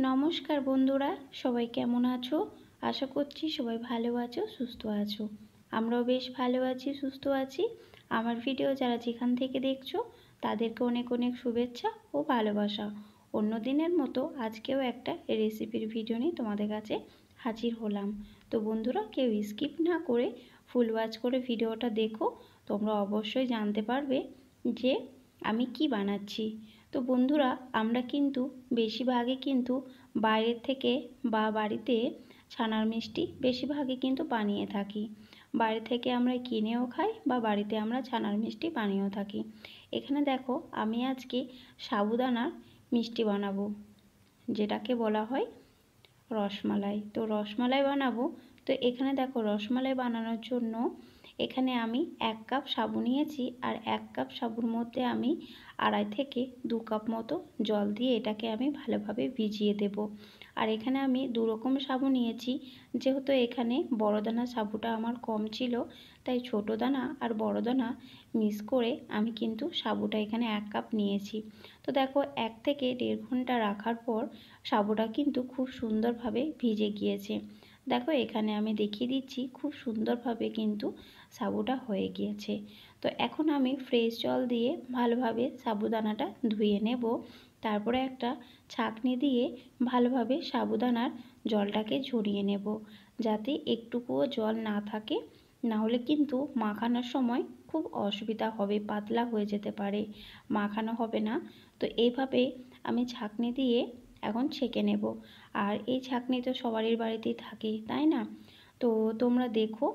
নমস্কার বন্ধুরা, সবাই কেমন আছো? আশা করছি সবাই ভালো আছো, সুস্থ আছো। আমরাও বেশ ভালো আছি, সুস্থ আছি। আমার ভিডিও যারা যেখান থেকে দেখছো তাদেরকে অনেক অনেক শুভেচ্ছা ও ভালোবাসা। অন্য দিনের মতো আজকেও একটা রেসিপির ভিডিও নিয়ে তোমাদের কাছে হাজির হলাম। তো বন্ধুরা, কেউ স্কিপ না করে ফুল ওয়াচ করে ভিডিওটা দেখো। তোমরা অবশ্যই জানতে পারবে যে আমি কি বানাচ্ছি। তো বন্ধুরা, আমরা কিন্তু বেশিরভাগই কিন্তু বাইরের থেকে বা বাড়িতে ছানার মিষ্টি বেশিরভাগই কিন্তু বানিয়ে থাকি। বাইরে থেকে আমরা কিনেও খাই বা বাড়িতে আমরা ছানার মিষ্টি বানিয়েও থাকি। এখানে দেখো, আমি আজকে সাবুদানার মিষ্টি বানাবো, যেটাকে বলা হয় রসমালাই। তো রসমালাই বানাবো। তো এখানে দেখো, রসমালাই বানানোর জন্য এখানে আমি 1 কাপ সাবু নিয়েছি, আর 1 কাপ সাবুর মধ্যে আমি 2.5 থেকে 2 কাপ মতো জল দিয়ে এটাকে আমি ভালোভাবে ভিজিয়ে দেব। আর এখানে আমি 2 রকম সাবু নিয়েছি, যেহেতু এখানে বড় দানা সাবুটা আমার কম ছিল, তাই ছোট দানা আর বড় দানা মিক্স করে আমি কিন্তু সাবুটা এখানে 1 কাপ নিয়েছি। তো দেখো, 1 থেকে 1.5 ঘন্টা রাখার পর সাবুটা কিন্তু খুব সুন্দরভাবে ভিজে গিয়েছে। দেখো, এখানে আমি দেখিয়ে দিচ্ছি, খুব সুন্দরভাবে কিন্তু সাবুটা হয়ে গিয়েছে। তো এখন আমি ফ্রেশ জল দিয়ে ভালোভাবে সাবুদানাটা ধুয়ে নেব। তারপরে একটা ছাঁকনি দিয়ে ভালোভাবে সাবুদানার জলটাকে ঝরিয়ে নেব, যাতে একটুকুও জল না থাকে। না হলে কিন্তু মাখানোর সময় খুব অসুবিধা হবে, পাতলা হয়ে যেতে পারে, মাখানো হবে না। তো এইভাবে আমি ছাঁকনি দিয়ে এখন ছেঁকে নেব। আর এই ছাঁকনি তো সবারই বাড়িতেই থাকে, তাই না? তো তোমরা দেখো,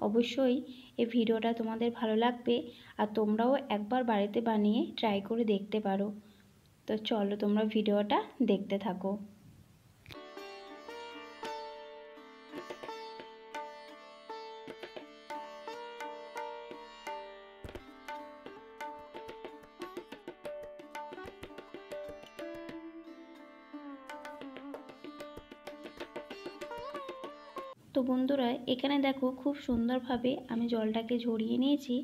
অবশ্যই এই ভিডিওটা তোমাদের ভালো লাগবে, আর তোমরাও একবার বাড়িতে বানিয়ে ট্রাই করে দেখতে পারো। তো চলো, তোমরা ভিডিওটা দেখতে থাকো। তো বন্ধুরা, এখানে দেখো, খুব সুন্দরভাবে আমি জলটাকে ঝরিয়ে নিয়েছি।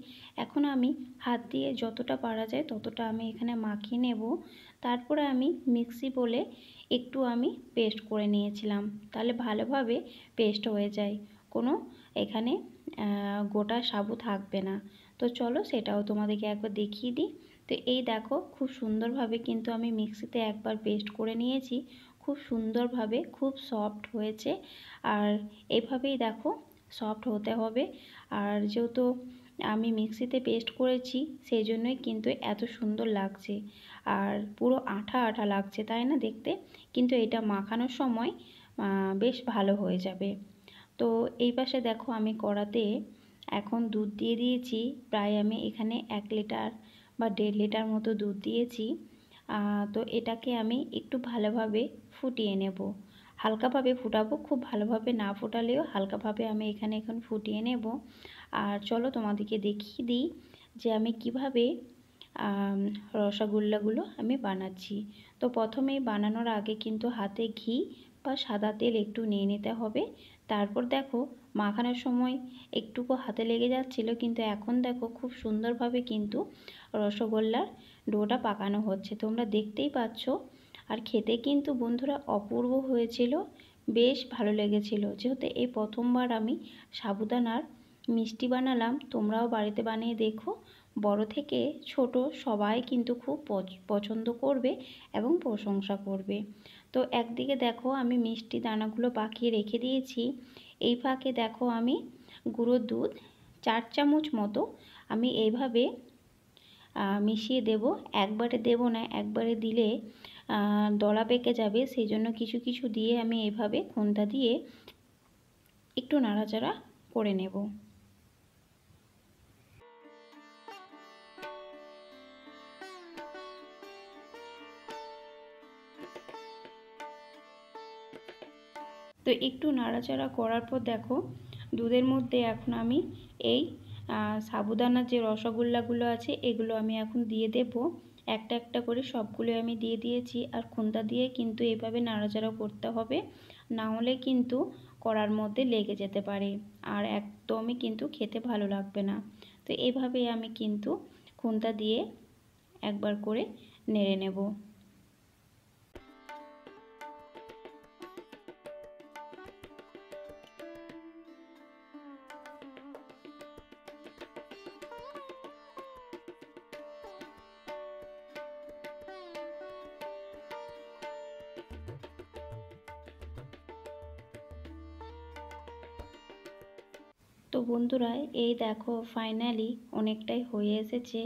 এখন আমি হাত দিয়ে যতটা পারা যায় ততটা আমি এখানে মাখিয়ে নেব। তারপরে আমি মিক্সি বলে একটু আমি পেস্ট করে নিয়েছিলাম, তাহলে ভালোভাবে পেস্ট হয়ে যায়, কোনো এখানে গোটা সাবু থাকবে না। তো চলো, সেটাও তোমাদেরকে একবার দেখিয়ে দিই। তো এই দেখো, খুব সুন্দরভাবে কিন্তু আমি মিক্সিতে একবার পেস্ট করে নিয়েছি। খুব সুন্দরভাবে, খুব সফট হয়েছে। আর এভাবেই দেখো, সফট হতে হবে। আর যেহেতু আমি মিক্সিতে পেস্ট করেছি, সেই জন্যই কিন্তু এত সুন্দর লাগছে, আর পুরো আঠা আঠা লাগছে, তাই না দেখতে? কিন্তু এটা মাখানোর সময় বেশ ভালো হয়ে যাবে। তো এই পাশে দেখো, আমি কড়াতে এখন দুধ দিয়ে দিয়েছি। প্রায় আমি এখানে 1 লিটার বা 1.5 লিটার মতো দুধ দিয়েছি। তো এটাকে আমি একটু ভালোভাবে ফুটিয়ে নেব। হালকাভাবে ফুটাবো, খুব ভালোভাবে না ফোটালেও হালকাভাবে আমি এখানে এখন ফুটিয়ে নেব। আর চলো, তোমাদেরকে দেখিয়ে দিই যে আমি কিভাবে রসগোল্লাগুলো আমি বানাচ্ছি। তো প্রথমেই বানানোর আগে কিন্তু হাতে ঘি বা সাদা তেল একটু নিয়ে নিতে হবে। তারপর দেখো, মাখানোর সময় একটুকু হাতে লেগে যাচ্ছিলো, কিন্তু এখন দেখো খুব সুন্দরভাবে কিন্তু রসগোল্লার ডোটা পাকানো হচ্ছে, তোমরা দেখতেই পাচ্ছ। আর খেতে কিন্তু বন্ধুরা অপূর্ব হয়েছিল, বেশ ভালো লেগেছিল। যেহেতু এই প্রথমবার আমি সাবুদানার মিষ্টি বানালাম, তোমরাও বাড়িতে বানিয়ে দেখো। বড় থেকে ছোট সবাই কিন্তু খুব পছন্দ করবে এবং প্রশংসা করবে। তো একদিকে দেখো, আমি মিষ্টি দানাগুলো পাকিয়ে রেখে দিয়েছি। এই ফাঁকে দেখো, আমি গুঁড়োর দুধ 4 চামচ মতো আমি এইভাবে মিশিয়ে দেব। একবারে দেব না, একবারে দিলে দলা পেকে যাবে, সেই জন্য কিছু কিছু দিয়ে আমি এভাবে খুন্তা দিয়ে একটু নাড়াচাড়া করে নেব। তো একটু নাড়াচাড়া করার পর দেখো, দুধের মধ্যে এখন আমি এই সাবুদানার যে রসগোল্লাগুলো আছে এগুলো আমি এখন দিয়ে দেব। একটা একটা করে সবগুলো আমি দিয়ে দিয়েছি। আর খুন্তা দিয়ে কিন্তু এভাবে নাড়াচাড়া করতে হবে, না হলে কিন্তু কড়ার মধ্যে লেগে যেতে পারে, আর একদমই কিন্তু খেতে ভালো লাগবে না। তো এভাবে আমি কিন্তু খুন্তা দিয়ে একবার করে নেড়ে নেব। তো বন্ধুরা এই দেখো ফাইনালি অনেকটাই হয়ে এসেছে।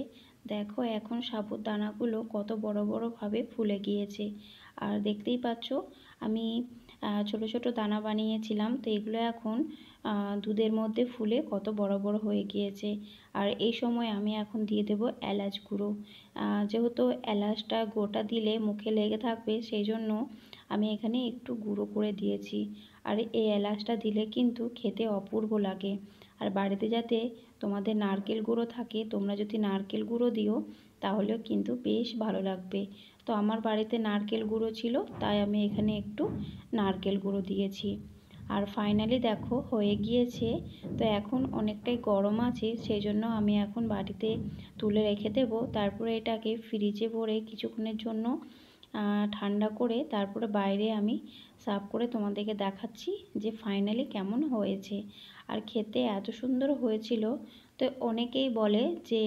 দেখো এখন সাবুদানাগুলো কত বড় বড় ভাবে ফুলে গিয়েছে। আর দেখতেই পাচ্ছ আমি ছোট ছোট দানা বানিয়েছিলাম, তো এগুলো এখন দুধের মধ্যে ফুলে কত বড় বড় হয়ে গিয়েছে। আর এই সময় আমি এখন দিয়ে দেব এলাচ গুঁড়ো। যেহেতু এলাচটা গোটা দিলে মুখে লেগে থাকবে, সেই জন্য আমি এখানে একটু গুঁড়ো করে দিয়েছি। আর এই এলাচটা দিলে কিন্তু খেতে অপূর্ব লাগে। আর বাড়িতে যাতে তোমাদের নারকেল গুঁড়ো থাকে, তোমরা যদি নারকেল গুঁড়ো দিও তাহলেও কিন্তু বেশ ভালো লাগবে। তো আমার বাড়িতে নারকেল গুঁড়ো ছিল, তাই আমি এখানে একটু নারকেল গুঁড়ো দিয়েছি। আর ফাইনালি দেখো হয়ে গিয়েছে। তো এখন অনেকটাই গরম আছে, সেই জন্য আমি এখন বাটিতে তুলে রেখে দেবো। তারপরে এটাকে ফ্রিজে ভরে কিছুক্ষণের জন্য ঠান্ডা করে তারপরে বাইরে আমি সার্ভ করে তোমাদেরকে দেখাচ্ছি যে ফাইনালি কেমন হয়েছে। আর খেতে এত সুন্দর হয়েছিল। তো অনেকেই বলে যে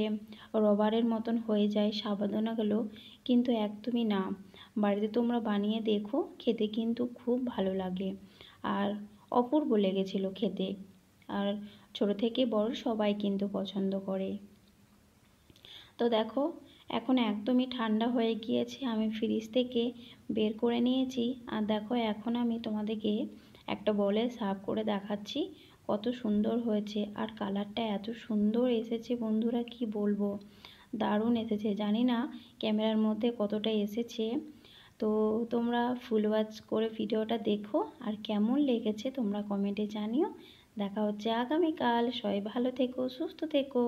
রবারের মতন হয়ে যায় সাবুদানাগুলো, কিন্তু একদমই না। বাড়িতে তোমরা বানিয়ে দেখো, খেতে কিন্তু খুব ভালো লাগে আর অপূর্ব লেগেছিল খেতে। আর ছোট থেকে বড় সবাই কিন্তু পছন্দ করে। তো দেখো এখন একদমই ঠান্ডা হয়ে গিয়েছে, আমি ফ্রিজ থেকে বের করে নিয়েছি। আর দেখো এখন আমি তোমাদেরকে একটা বলে সার্ভ করে দেখাচ্ছি কত সুন্দর হয়েছে। আর কালারটা এত সুন্দর এসেছে বন্ধুরা, কি বলবো, দারুণ এসেছে। জানি না ক্যামেরার মধ্যে কতটা এসেছে। তো তোমরা ফুল ওয়াচ করে ভিডিওটা দেখো, আর কেমন লেগেছে তোমরা কমেন্টে জানিও। দেখা হচ্ছে আগামীকাল। সবাই ভালো থেকো, সুস্থ থেকো।